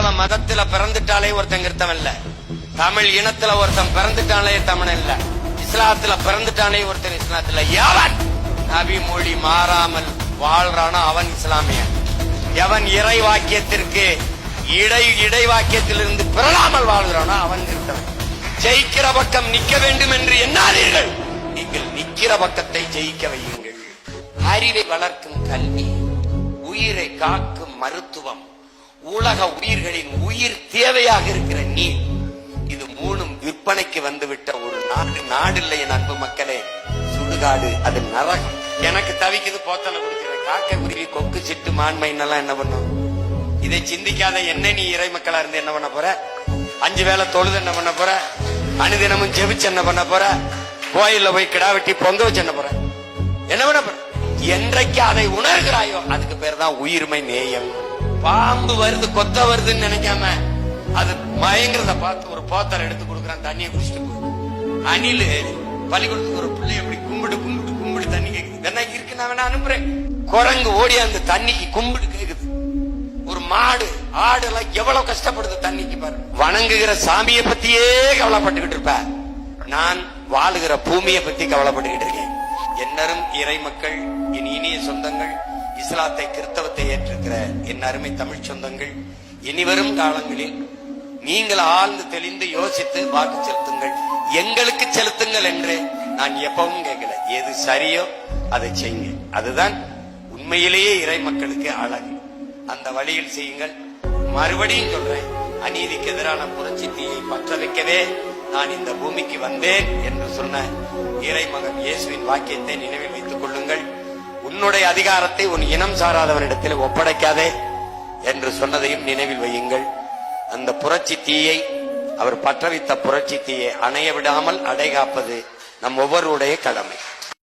சிங்கள மதத்துல பிறந்துட்டாலே ஒருத்தன் கிருத்தவன் இல்ல, தமிழ் இனத்துல ஒருத்தன் பிறந்துட்டாலே தமிழன் இல்ல, இஸ்லாத்துல பிறந்துட்டாலே ஒருத்தன் இஸ்லாத்துல. எவன் நபி மொழி மாறாமல் வாழ்றானோ அவன் இஸ்லாமியன். எவன் இறை வாக்கியத்திற்கு இடை வாக்கியத்திலிருந்து பிறழாமல் வாழ்கிறானோ அவன் கிருத்தவன். ஜெயிக்கிற பக்கம் நிக்க வேண்டும் என்று எண்ணாதீர்கள், நீங்கள் நிக்கிற பக்கத்தை ஜெயிக்க வையுங்கள். அறிவை வளர்க்கும் கல்வி, உயிரை காக்கும் மருத்துவம், உலக உயிர்களின் உயிர் தேவையாக இருக்கிற நீர், இது மூணும் விற்பனைக்கு வந்துவிட்ட ஒரு நாடு இல்லை என் அன்பு மக்களே. சுடுகாடு, அது நரகம். எனக்கு தவிக்குது போத்தனை கொடுக்கிறேன். காக்க குருவி கொக்கு சிட்டு மான்மை எல்லாம் என்ன பண்ணும்? இதை சிந்திக்காத என்ன நீ இறை மக்களா இருந்து என்ன பண்ண போற? 5 வேளை தொழுது என்ன பண்ண போற? அனுதினமும் ஜெபிச்சு என்ன பண்ண போற? கோயில்ல போய் கிடா வெட்டி பொங்க வச்சு என்ன போற? என்ன பண்ண போற? என்றைக்கு அதை உணர்கிறாயோ அதுக்கு பேர் தான் உயிர்மை நேயம். பாம்பு வருது கொத்த வருதுன்னு நினைக்காம அது மயங்கிறத பார்த்து ஒரு போத்தரை எடுத்து கொடுக்குறான், தண்ணியை குடிச்சிட்டு போகுது. அணிலு பள்ளிக்கூடத்துக்கு ஒரு பிள்ளை எப்படி கும்பிடு கும்பிடு கும்பிடு தண்ணி கேக்குது, என்ன இருக்கு நான் வேணா அனுப்புறேன். குரங்கு ஓடி அந்த தண்ணிக்கு கும்பிடு கேக்குது. ஒரு மாடு ஆடு எல்லாம் எவ்வளவு கஷ்டப்படுது தண்ணிக்கு பாரு. வணங்குகிற சாமியை பத்தியே கவலைப்பட்டுக்கிட்டு இருப்ப, நான் வாழுகிற பூமியை பத்தி கவலைப்பட்டுக்கிட்டு இருக்கேன். என்னரும் இறை மக்கள், என் இனிய சொந்தங்கள், இஸ்லாத்தை கிறிஸ்தவத்தை ஏற்றிருக்கிற என் அருமை தமிழ் சொந்தங்கள், இனிவரும் காலங்களில் நீங்கள் ஆழ்ந்து தெளிந்து யோசித்து வாக்கு செலுத்துங்கள். எங்களுக்கு செலுத்துங்கள் என்று நான் எப்பவும் கேட்கல. எது சரியோ அதை செய்யுங்க. அதுதான் உண்மையிலேயே இறை மக்களுக்கு அழகு. அந்த வழியில் செய்யுங்கள். மறுபடியும் சொல்றேன், அநீதிக்கு எதிரான புரட்சி தீயை பற்ற வைக்கவே நான் இந்த பூமிக்கு வந்தேன் என்று சொன்ன இறை மகன் இயேசுவின் வாக்கியத்தை நினைவில் வைத்துக் கொள்ளுங்கள். உன்னுடைய அதிகாரத்தை உன் இனம் சாராதவனிடத்தில் ஒப்படைக்காதே என்று சொன்னதையும் நினைவில் வையுங்கள். அந்த புரட்சி தீயை, அவர் பற்ற வைத்த புரட்சி தீயை அணைய விடாமல் அடைகாப்பது நம் ஒவ்வொருடைய கடமை.